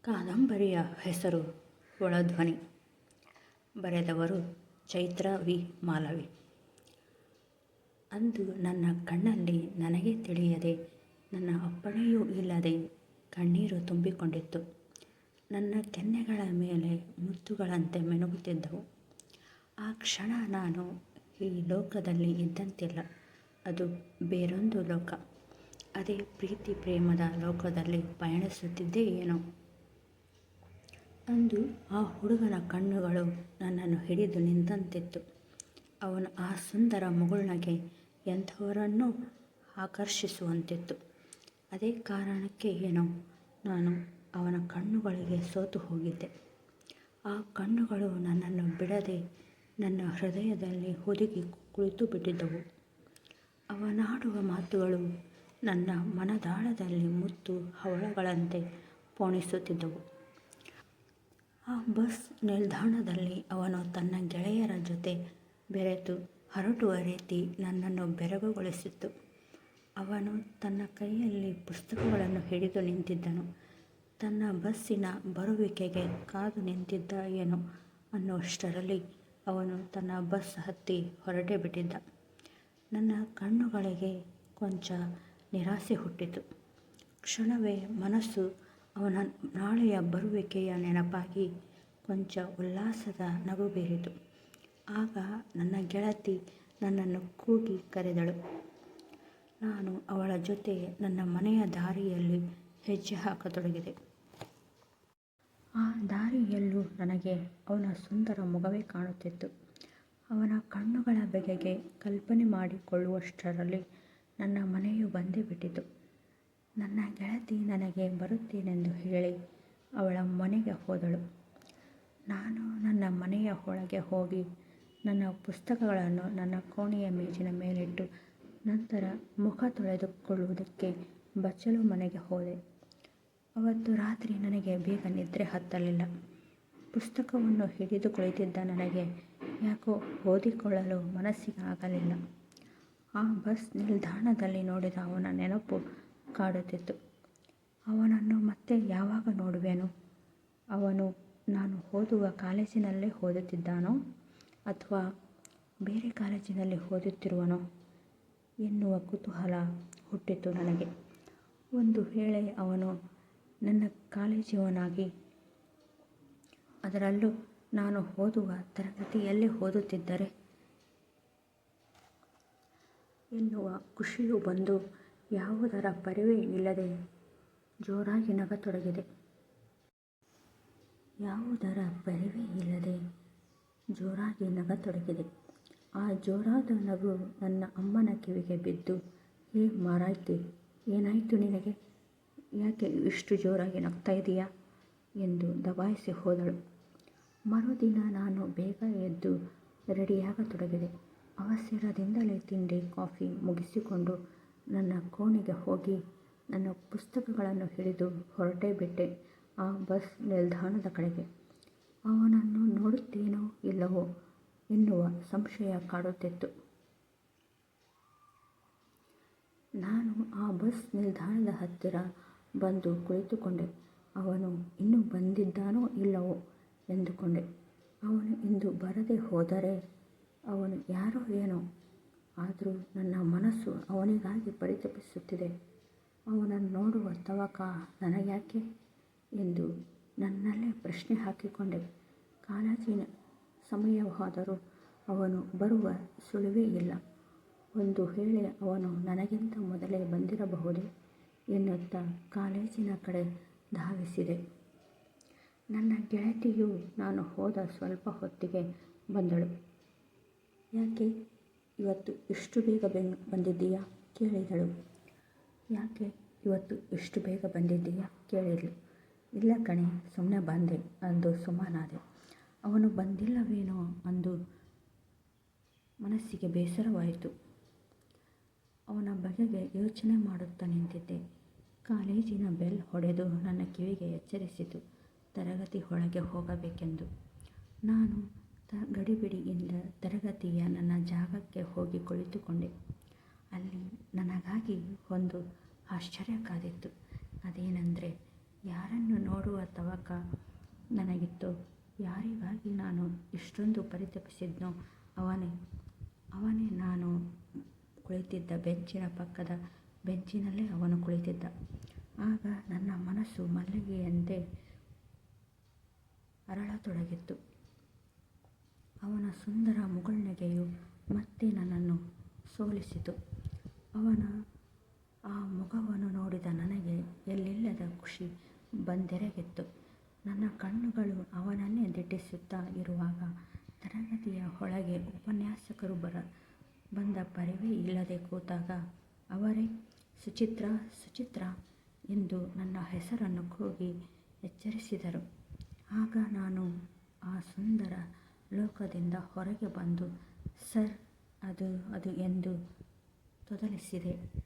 ಕಾದಂಬರಿಯ ಹೆಸರು ಒಳಧ್ವನಿ. ಬರೆದವರು ಚೈತ್ರ ವಿ. ಮಾಲವಿ. ಅಂದು ನನ್ನ ಕಣ್ಣಲ್ಲಿ ನನಗೆ ತಿಳಿಯದೆ, ನನ್ನ ಅಪ್ಪಣೆಯೂ ಇಲ್ಲದೆ ಕಣ್ಣೀರು ತುಂಬಿಕೊಂಡಿತ್ತು. ನನ್ನ ಕೆನ್ನೆಗಳ ಮೇಲೆ ಮುತ್ತುಗಳಂತೆ ಮಿನುಗುತ್ತಿದ್ದವು. ಆ ಕ್ಷಣ ನಾನು ಈ ಲೋಕದಲ್ಲಿ ಇದ್ದಂತಿಲ್ಲ. ಅದು ಬೇರೊಂದು ಲೋಕ. ಅದೇ ಪ್ರೀತಿ ಪ್ರೇಮದ ಲೋಕದಲ್ಲಿ ಪಯಣಿಸುತ್ತಿದ್ದೆ ಏನೋ. ಅಂದು ಆ ಹುಡುಗನ ಕಣ್ಣುಗಳು ನನ್ನನ್ನು ಹಿಡಿದು ನಿಂತಂತಿತ್ತು. ಅವನ ಆ ಸುಂದರ ಮುಗುಳ್ನಗೆ ಎಂಥವರನ್ನೂ ಆಕರ್ಷಿಸುವಂತಿತ್ತು. ಅದೇ ಕಾರಣಕ್ಕೆ ಏನೋ ನಾನು ಅವನ ಕಣ್ಣುಗಳಿಗೆ ಸೋತು ಹೋಗಿದ್ದೆ. ಆ ಕಣ್ಣುಗಳು ನನ್ನನ್ನು ಬಿಡದೆ ನನ್ನ ಹೃದಯದಲ್ಲಿ ಹುದುಗಿ ಕುಳಿತು ಬಿಟ್ಟಿದ್ದವು. ಅವನಾಡುವ ಮಾತುಗಳು ನನ್ನ ಮನದಾಳದಲ್ಲಿ ಮುತ್ತು ಹವಳಗಳಂತೆ ಪೋಣಿಸುತ್ತಿದ್ದವು. ಆ ಬಸ್ ನಿಲ್ದಾಣದಲ್ಲಿ ಅವನು ತನ್ನ ಗೆಳೆಯರ ಜೊತೆ ಬೆರೆತು ಹರಟುವ ರೀತಿ ನನ್ನನ್ನು ಬೆರಗುಗೊಳಿಸಿತ್ತು. ಅವನು ತನ್ನ ಕೈಯಲ್ಲಿ ಪುಸ್ತಕಗಳನ್ನು ಹಿಡಿದು ನಿಂತಿದ್ದನು. ತನ್ನ ಬಸ್ಸಿನ ಬರುವಿಕೆಗೆ ಕಾದು ನಿಂತಿದ್ದ ಏನೋ ಅನ್ನುವಷ್ಟರಲ್ಲಿ ಅವನು ತನ್ನ ಬಸ್ ಹತ್ತಿ ಹೊರಟೇ ಬಿಟ್ಟಿದ್ದ. ನನ್ನ ಕಣ್ಣುಗಳಿಗೆ ಕೊಂಚ ನಿರಾಸೆ ಹುಟ್ಟಿತು. ಕ್ಷಣವೇ ಮನಸ್ಸು ಅವನ ನಾಳೆಯ ಬರುವಿಕೆಯ ನೆನಪಾಗಿ ಕೊಂಚ ಉಲ್ಲಾಸದ ನಗು ಬೀರಿತು. ಆಗ ನನ್ನ ಗೆಳತಿ ನನ್ನನ್ನು ಕೂಗಿ ಕರೆದಳು. ನಾನು ಅವಳ ಜೊತೆ ನನ್ನ ಮನೆಯ ದಾರಿಯಲ್ಲಿ ಹೆಜ್ಜೆ ಹಾಕತೊಡಗಿದೆ. ಆ ದಾರಿಯಲ್ಲೂ ನನಗೆ ಅವನ ಸುಂದರ ಮುಖವೇ ಕಾಣುತ್ತಿತ್ತು. ಅವನ ಕಣ್ಣುಗಳ ಬಗೆಗೆ ಕಲ್ಪನೆ ಮಾಡಿಕೊಳ್ಳುವಷ್ಟರಲ್ಲಿ ನನ್ನ ಮನೆಯು ಬಂದೇ ಬಿಟ್ಟಿತು. ನನ್ನ ಗೆಳತಿ ನನಗೆ ಬರುತ್ತೇನೆಂದು ಹೇಳಿ ಅವಳ ಮನೆಗೆ ಹೋದಳು. ನಾನು ನನ್ನ ಮನೆಯ ಒಳಗೆ ಹೋಗಿ ನನ್ನ ಪುಸ್ತಕಗಳನ್ನು ನನ್ನ ಕೋಣೆಯ ಮೇಜಿನ ಮೇಲಿಟ್ಟು ನಂತರ ಮುಖ ತೊಳೆದುಕೊಳ್ಳುವುದಕ್ಕೆ ಬಚ್ಚಲು ಮನೆಗೆ ಹೋದೆ. ಅವತ್ತು ರಾತ್ರಿ ನನಗೆ ಬೇಗ ನಿದ್ರೆ ಹತ್ತಲಿಲ್ಲ. ಪುಸ್ತಕವನ್ನು ಹಿಡಿದು ಕುಳಿತಿದ್ದ ನನಗೆ ಯಾಕೋ ಓದಿಕೊಳ್ಳಲು ಮನಸ್ಸಿಗಾಗಲಿಲ್ಲ. ಆ ಬಸ್ ನಿಲ್ದಾಣದಲ್ಲಿ ನೋಡಿದ ಅವನ ನೆನಪು ಕಾಡುತ್ತಿತ್ತು. ಅವನನ್ನು ಮತ್ತೆ ಯಾವಾಗ ನೋಡುವೆನು? ಅವನು ನಾನು ಓದುವ ಕಾಲೇಜಿನಲ್ಲೇ ಓದುತ್ತಿದ್ದಾನೋ ಅಥವಾ ಬೇರೆ ಕಾಲೇಜಿನಲ್ಲಿ ಓದುತ್ತಿರುವನೋ ಎನ್ನುವ ಕುತೂಹಲ ಹುಟ್ಟಿತು ನನಗೆ. ಒಂದು ವೇಳೆ ಅವನು ನನ್ನ ಕಾಲೇಜಿನವನಾಗಿ ಅದರಲ್ಲೂ ನಾನು ಓದುವ ತರಗತಿಯಲ್ಲೇ ಓದುತ್ತಿದ್ದರೆ ಎನ್ನುವ ಖುಷಿಯು ಬಂದು ಯಾವುದರ ಪರಿವೇ ಇಲ್ಲದೆ ಜೋರಾಗಿ ನಗತೊಡಗಿದೆ. ಆ ಜೋರಾದ ನಗು ನನ್ನ ಅಮ್ಮನ ಕಿವಿಗೆ ಬಿದ್ದು, "ಹೇ ಮಾರಾಯ್ತಿ, ಏನಾಯಿತು ನಿನಗೆ? ಯಾಕೆ ಇಷ್ಟು ಜೋರಾಗಿ ನಗ್ತಾ ಇದೀಯಾ?" ಎಂದು ದಬಾಯಿಸಿ ಹೋದಳು. ಮರುದಿನ ನಾನು ಬೇಗ ಎದ್ದು ರೆಡಿಯಾಗತೊಡಗಿದೆ. ಅವಸರದಿಂದಲೇ ತಿಂಡಿ ಕಾಫಿ ಮುಗಿಸಿಕೊಂಡು ನನ್ನ ಕೋಣೆಗೆ ಹೋಗಿ ನನ್ನ ಪುಸ್ತಕಗಳನ್ನು ಹಿಡಿದು ಹೊರಟೇ ಬಿಟ್ಟೆ ಆ ಬಸ್ ನಿಲ್ದಾಣದ ಕಡೆಗೆ. ಅವನನ್ನು ನೋಡುತ್ತೇನೋ ಇಲ್ಲವೋ ಎನ್ನುವ ಸಂಶಯ ಕಾಡುತ್ತಿತ್ತು. ನಾನು ಆ ಬಸ್ ನಿಲ್ದಾಣದ ಹತ್ತಿರ ಬಂದು ಕುಳಿತುಕೊಂಡೆ. ಅವನು ಇನ್ನೂ ಬಂದಿದ್ದಾನೋ ಇಲ್ಲವೋ ಎಂದುಕೊಂಡೆ. ಅವನು ಇಂದು ಬರದೆ ಹೋದರೆ ಅವನು ಯಾರೋ ಏನೋ. ಆದರೂ ನನ್ನ ಮನಸ್ಸು ಅವನಿಗಾಗಿ ಪರಿತಪಿಸುತ್ತಿದೆ. ಅವನನ್ನು ನೋಡುವ ತವಕ ನನಗ್ಯಾಕೆ ಎಂದು ನನ್ನಲ್ಲೇ ಪ್ರಶ್ನೆ ಹಾಕಿಕೊಂಡೆ. ಕಾಲೇಜಿನ ಸಮಯವಾದರೂ ಅವನು ಬರುವ ಸುಳಿವೇ ಇಲ್ಲ. ಒಂದು ವೇಳೆ ಅವನು ನನಗಿಂತ ಮೊದಲೇ ಬಂದಿರಬಹುದೇ ಎನ್ನುತ್ತಾ ಕಾಲೇಜಿನ ಕಡೆ ಧಾವಿಸಿದೆ. ನನ್ನ ಗೆಳತಿಯು ನಾನು ಹೋದ ಸ್ವಲ್ಪ ಹೊತ್ತಿಗೆ ಬಂದಳು. "ಯಾಕೆ ಇವತ್ತು ಇಷ್ಟು ಬೇಗ ಬಂದಿದ್ದೀಯಾ?" ಕೇಳಿದಳು. "ಇಲ್ಲ ಕಣೆ, ಸುಮ್ಮನೆ ಬಂದೆ" ಅಂದು ಸುಮ್ಮನಾದೆ. ಅವನು ಬಂದಿಲ್ಲವೇನೋ ಅಂದು ಮನಸ್ಸಿಗೆ ಬೇಸರವಾಯಿತು. ಅವನ ಬಗೆಗೆ ಯೋಚನೆ ಮಾಡುತ್ತಾ ನಿಂತಿದ್ದೆ. ಕಾಲೇಜಿನ ಬೆಲ್ ಹೊಡೆದು ನನ್ನ ಕಿವಿಗೆ ಎಚ್ಚರಿಸಿತು ತರಗತಿ ಒಳಗೆ ಹೋಗಬೇಕೆಂದು. ನಾನು ಗಡಿಬಿಡಿಯಿಂದ ತರಗತಿಯ ನನ್ನ ಜಾಗಕ್ಕೆ ಹೋಗಿ ಕುಳಿತುಕೊಂಡೆ. ಅಲ್ಲಿ ನನಗಾಗಿ ಒಂದು ಆಶ್ಚರ್ಯ ಕಾದಿತ್ತು. ಅದೇನೆಂದರೆ ಯಾರನ್ನು ನೋಡುವ ತವಕ ನನಗಿತ್ತು. ಯಾರಿಗಾಗಿ ನಾನು ಇಷ್ಟೊಂದು ಪರಿತಪಿಸಿದ್ನೋ ಅವನೇ ನಾನು ಕುಳಿತಿದ್ದ ಬೆಂಚಿನ ಪಕ್ಕದ ಬೆಂಚಿನಲ್ಲೇ ಅವನು ಕುಳಿತಿದ್ದ. ಆಗ ನನ್ನ ಮನಸ್ಸು ಮಲ್ಲಿಗೆಯಂತೆ ಅರಳತೊಡಗಿತ್ತು. ಅವನ ಸುಂದರ ಮುಗುಳ್ನಗೆಯು ಮತ್ತೆ ನನ್ನನ್ನು ಸೋಲಿಸಿತು. ಅವನ ಆ ಮುಖವನ್ನು ನೋಡಿದ ನನಗೆ ಎಲ್ಲಿಲ್ಲದ ಖುಷಿ ಬಂದೆರಗಿತ್ತು. ನನ್ನ ಕಣ್ಣುಗಳು ಅವನನ್ನೇ ದಿಟ್ಟಿಸುತ್ತಾ ಇರುವಾಗ ತರಗತಿಯ ಒಳಗೆ ಉಪನ್ಯಾಸಕರು ಬಂದ ಪರಿವೇ ಇಲ್ಲದೆ ಕೂತಾಗ ಅವರೇ ಸುಚಿತ್ರಾ ಸುಚಿತ್ರಾ ಎಂದು ನನ್ನ ಹೆಸರನ್ನು ಕೂಗಿ ಎಚ್ಚರಿಸಿದರು. ಆಗ ನಾನು ಆ ಸುಂದರ ಲೋಕದಿಂದ ಹೊರಗೆ ಬಂದು, ಸರ್, ಅದು ಎಂದು ತೊದಲಿಸಿದೆ.